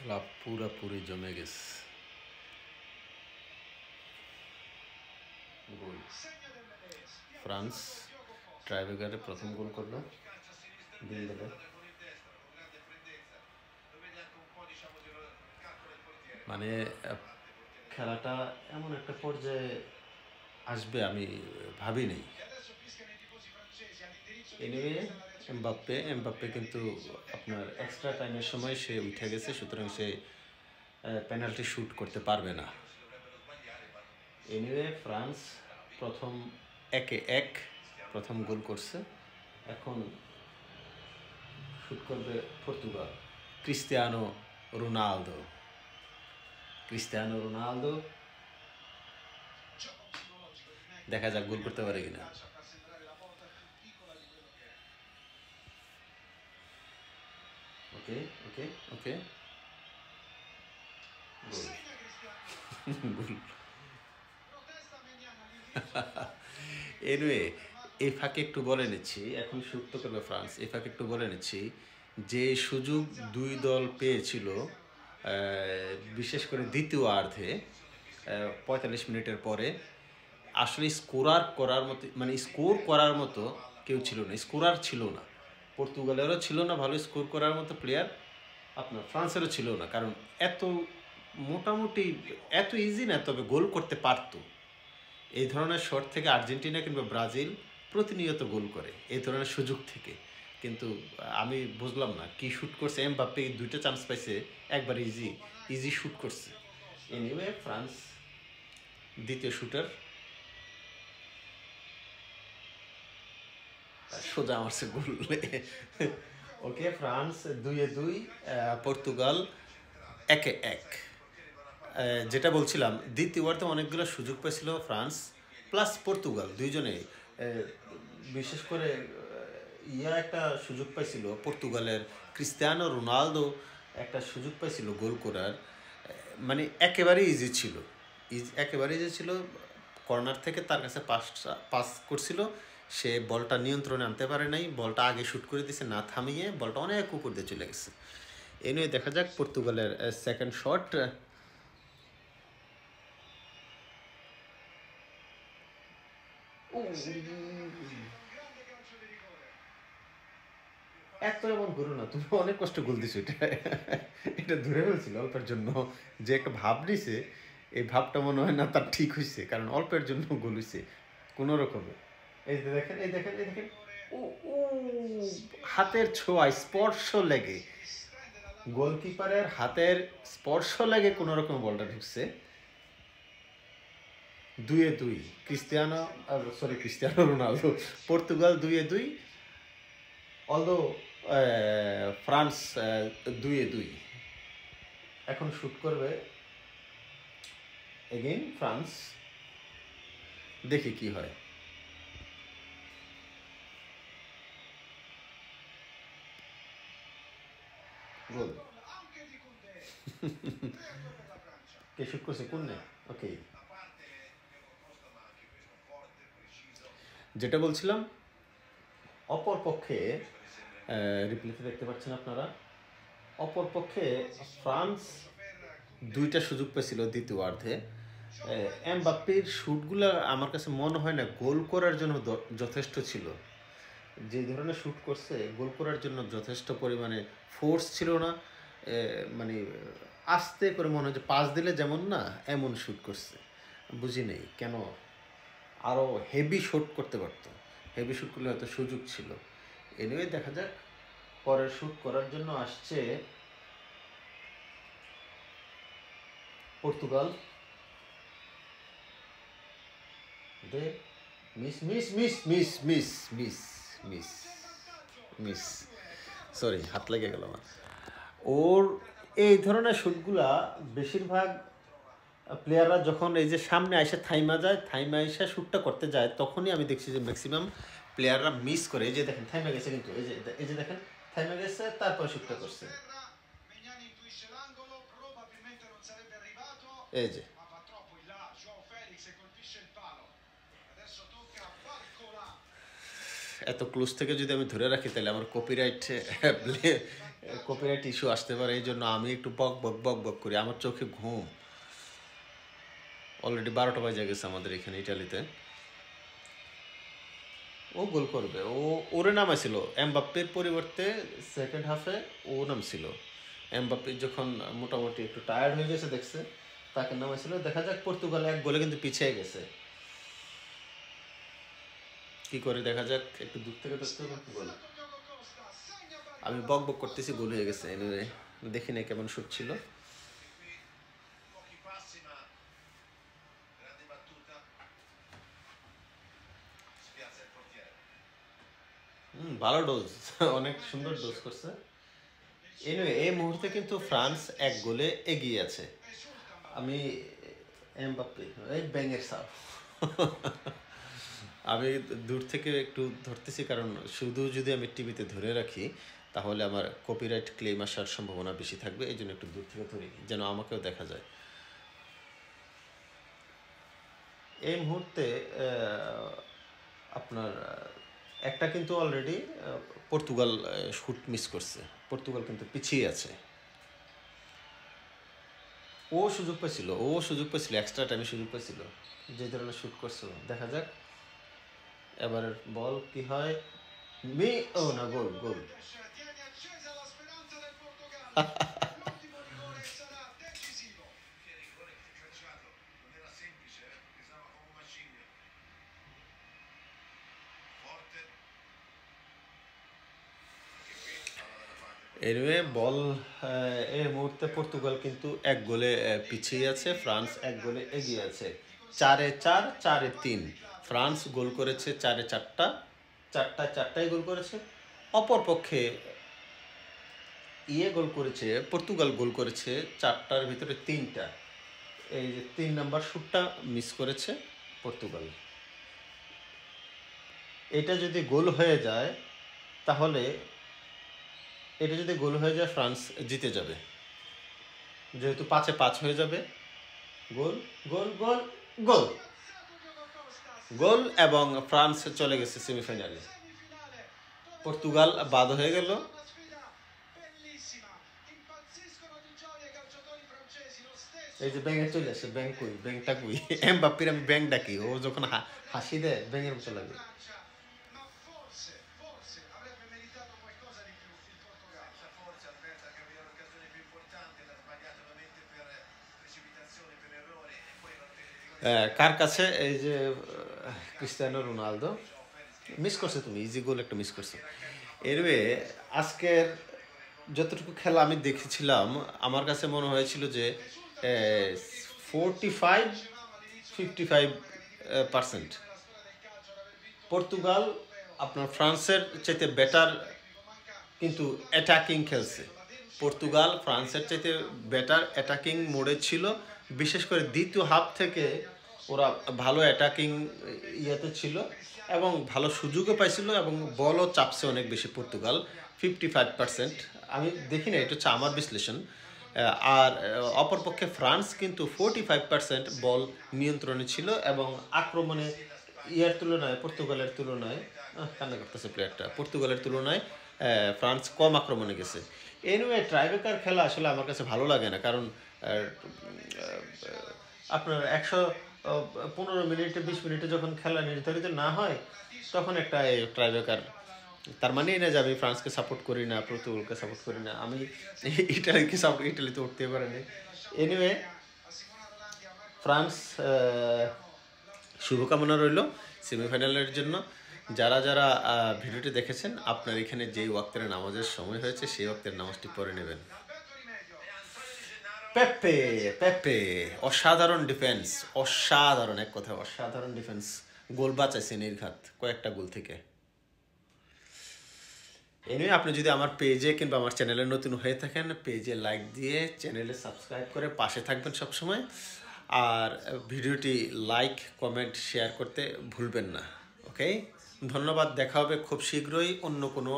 খেলা পুরোপুরি জমে গেছে। গোল ফ্রান্স ট্রাইব্রেকারে প্রথম গোল করলো ডিম্বেলে। মানে খেলাটা এমন একটা পর্যায়ে আসবে আমি ভাবিনি। এনিওয়ে এমবাপ্পে কিন্তু আপনার এক্সট্রা টাইমের সময় সে উঠে গেছে, সুতরাং সে পেনাল্টি শ্যুট করতে পারবে না। এনিওয়ে ফ্রান্স প্রথম 1-1 প্রথম গোল করছে। এখন শ্যুট করবে পর্তুগাল। ক্রিস্টিয়ানো রোনালদো দেখা যাক গোল করতে পারে কিনা। ওকে ওকে ওকে গোল। এনিওয়ে এই ফাঁকে একটু বলে নিচ্ছি, এখন শ্যুট তো করবে ফ্রান্স। এই ফাঁকে একটু বলে নিচ্ছি যে সুযোগ দুই দল পেয়েছিল, বিশেষ করে দ্বিতীয় অর্ধে 45 মিনিটের পরে, আসলে স্কোর করার মতো কেউ ছিল না, স্কোরার ছিল না। পর্তুগালেরও ছিল না ভালো স্কোর করার মতো প্লেয়ার, আপনার ফ্রান্সেরও ছিল না, কারণ মোটামুটি এত ইজি না, তবে গোল করতে পারতো। এই ধরনের শট থেকে আর্জেন্টিনা কিংবা ব্রাজিল প্রতিনিয়ত গোল করে এই ধরনের সুযোগ থেকে, কিন্তু আমি বুঝলাম না কি শ্যুট করছে এমবাপ্পে। 2টা চান্স পাইছে, একবার ইজি শ্যুট করছে। এনিওয়ে ফ্রান্স দ্বিতীয় শ্যুটার সোজা মারছে গোল। ওকে, ফ্রান্স 2-2, পর্তুগাল 1-1। যেটা বলছিলাম, দ্বিতীয় অর্ধে অনেকগুলো সুযোগ পেয়েছিল ফ্রান্স প্লাস পর্তুগাল দুইজনে। বিশেষ করে একটা সুযোগ পাইছিল পর্তুগালের ক্রিস্টিয়ানো রোনালদো, একটা সুযোগ পাইছিল গোল করার। মানে একেবারেই ইজি ছিল। কর্নার থেকে তার কাছে পাস করছিল, সে বলটা নিয়ন্ত্রণে আনতে পারে নাই, বলটা আগে শ্যুট করে দিয়েছে না থামিয়ে, বলটা অনেক উপর দিয়ে চলে গেছে। এ নিয়ে দেখা যাক পর্তুগালের সেকেন্ড শট। এত এমন করো না, তুমি অনেক কষ্ট গোল দিছো। এটা ধরে ফেলছিল অল্পের জন্য, যে একটা ভাব নিছে, এই ভাবটা মনে হয় না তার ঠিক হয়েছে, কারণ অল্পের জন্য গোল হয়েছে কোনো রকমে। এই দেখেন হাতের ছোঁয়া, স্পর্শ লেগে, গোলকিপারের হাতের স্পর্শ লেগে কোনো রকম বলটা ঢুকছে। 2-2 Cristiano Ronaldo, Portugal 2-2, although France 2-2। এখন শ্যুট করবে এগেইন ফ্রান্স, দেখি কি হয়। গোল। কে শ্যুট করছে? কোনে? ওকে, যেটা বলছিলাম, অপর পক্ষে রিপ্লেতে দেখতে পাচ্ছেন আপনারা, অপর পক্ষে ফ্রান্স 2টা সুযোগ পেয়েছিল দ্বিতীয় অর্ধে। এমবাপ্পের শ্যুটগুলো আমার কাছে মনে হয় না গোল করার জন্য যথেষ্ট ছিল। যে ধরনের শ্যুট করছে, গোল করার জন্য যথেষ্ট পরিমাণে ফোর্স ছিল না। মানে আস্তে করে মনে হয় যে পাস দিলে যেমন না, এমন শ্যুট করছে। বুঝি নেই কেন, আরও হেভি শ্যুট করতে পারতো, হেভি শ্যুট করলে হয়তো সুযোগ ছিল। এনিওয়ে দেখা যাক, পরের শ্যুট করার জন্য আসছে পর্তুগাল। মিস সরি, হাত লেগে গেল আমার। ওর এই ধরনের শ্যুটগুলা বেশিরভাগ প্লেয়াররা যখন এই যে সামনে এসে থাইমা এসে শ্যুটটা করতে যায়, তখনই আমি দেখছি যে ম্যাক্সিমাম প্লেয়াররা মিস করে। এই যে দেখেন থাইমা গেছে, কিন্তু এই যে দেখেন থাইমা গেছে, তারপর শ্যুটটা করছে। এই যে এত ক্লোজ থেকে যদি আমি ধরে রাখি, তাহলে আমার কপিরাইট কপিরাইট ইস্যু আসতে পারে, এই জন্য আমি একটু বক বক বক বক করি, আমার চোখে ঘুম। অলরেডি 12টা বাজে গেছে আমাদের এখানে ইটালিতে। ও গোল করবে, ওরে নামাইছিল এমবাপ্পের পরিবর্তে সেকেন্ড হাফে, ও নামছিল। এমবাপ্পে যখন মোটামুটি একটু টায়ার্ড হয়ে গেছে দেখছে, তাকে নামাইছিল। দেখা যাক, পর্তুগাল 1 গোলে কিন্তু পিছিয়ে গেছে, কি করে দেখা যাক। একটু দূর থেকে দেখতে হবে গোল। আমি বক বক করতেছি, গোল হয়ে গেছে। এনিওয়ে দেখি না কেমন শুট ছিল। ভালো ডোজ, অনেক সুন্দর ডোজ করছে। এনিওয়ে এই মুহূর্তে কিন্তু ফ্রান্স 1 গোলে এগিয়ে আছে। আমি এমবাপ্পে এই ব্যাঙের সাপ আমি দূর থেকে একটু ধরতেছি, কারণ শুধু যদি আমি টিভিতে ধরে রাখি তাহলে আমার কপিরাইট ক্লেম আসার সম্ভাবনা বেশি থাকবে, এই জন্য একটু দূর থেকে ধরি যেন আমাকেও দেখা যায়। এই মুহূর্তে আপনার একটা কিন্তু অলরেডি পর্তুগাল শুট মিস করছে, পর্তুগাল কিন্তু পিছিয়ে আছে। ও সুযোগ পেয়েছিল, এক্সট্রা টাইমে সুযোগ পেয়েছিল, যে ধরনের শুট করছিল। দেখা যাক এবারের বল কি হয়। ও না, গোল গোল এনিওয়ে বল এই মুহূর্তে পর্তুগাল কিন্তু 1 গোলে পিছিয়ে আছে, ফ্রান্স 1 গোলে এগিয়ে আছে। 4-4, 4-3। ফ্রান্স গোল করেছে 4-4টা, 4টায় গোল করেছে। অপরপক্ষে গোল করেছে, পর্তুগাল গোল করেছে 4টার ভিতরে 3টা। এই যে 3 নাম্বার শুটটা মিস করেছে পর্তুগাল। এটা যদি গোল হয়ে যায় তাহলে ফ্রান্স জিতে যাবে, যেহেতু 5-5 হয়ে যাবে। গোল গোল গোল গোল গোল এবং ফ্রান্স চলে গেছে সেমিফাইনালে। পর্তুগাল বাদ হয়ে গেল। এই যে ব্যাঙে চলে আসে, ব্যাংটা কই এমবাপ্পের আমি ব্যাং ডাকি, ও যখন হাসি দেয় ব্যাঙের মতো লাগে। কার কাছে এই যে ক্রিস্টিয়ানো রোনালদো মিস করছে, তুমি ইজি গোল একটা মিস করছো। এরওয়ে আজকের যতটুকু খেলা আমি দেখেছিলাম, আমার কাছে মনে হয়েছিল যে 45-55% পর্তুগাল আপনার ফ্রান্সের চাইতে বেটার কিন্তু অ্যাটাকিং খেলছে। পর্তুগাল ফ্রান্সের চাইতে বেটার অ্যাটাকিং মোডে ছিল, বিশেষ করে দ্বিতীয় হাফ থেকে ওরা ভালো অ্যাটাকিং ইয়েতে ছিল এবং ভালো সুযোগও পাইছিল এবং বলও চাপছে অনেক বেশি পর্তুগাল। 55% আমি দেখি না, এটা হচ্ছে আমার বিশ্লেষণ। আর অপরপক্ষে ফ্রান্স কিন্তু 45% বল নিয়ন্ত্রণে ছিল এবং আক্রমণে পর্তুগালের তুলনায় কান্না করতেছে প্লেয়ারটা, পর্তুগালের তুলনায় ফ্রান্স কম আক্রমণে গেছে। এনিওয়ে ট্রাইবেকার খেলা আসলে আমার কাছে ভালো লাগে না, কারণ আপনার 115 মিনিটে 20 মিনিটে যখন খেলা নির্ধারিত না হয় তখন একটা ট্রাইবেকার, তার মানে না যে আমি ফ্রান্সকে সাপোর্ট করি না, পর্তুগালকে সাপোর্ট করি না, আমি ইটালিতে উঠতে পারিনি। এনিওয়ে ফ্রান্স শুভকামনা রইল সেমিফাইনালের জন্য। যারা যারা ভিডিওটি দেখেছেন, আপনার এখানে যেই ওয়াক্তের নামাজের সময় হয়েছে সেই ওয়াক্তের নামাজটি পড়ে নেবেন। পেপে অসাধারণ ডিফেন্স, অসাধারণ, এক কথা অসাধারণ ডিফেন্স। গোল বাঁচাইছে নির্ঘাত কয়েকটা গোল থেকে। এনিওয়ে আপনি যদি আমার পেজে কিংবা আমার চ্যানেলে নতুন হয়ে থাকেন, পেজে লাইক দিয়ে চ্যানেলে সাবস্ক্রাইব করে পাশে থাকবেন সবসময়। আর ভিডিওটি লাইক কমেন্ট শেয়ার করতে ভুলবেন না। ওকে, ধন্যবাদ। দেখা হবে খুব শীঘ্রই অন্য কোনো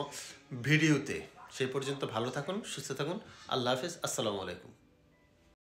ভিডিওতে। সেই পর্যন্ত ভালো থাকুন, সুস্থ থাকুন। আল্লাহ হাফেজ, আসসালামু আলাইকুম।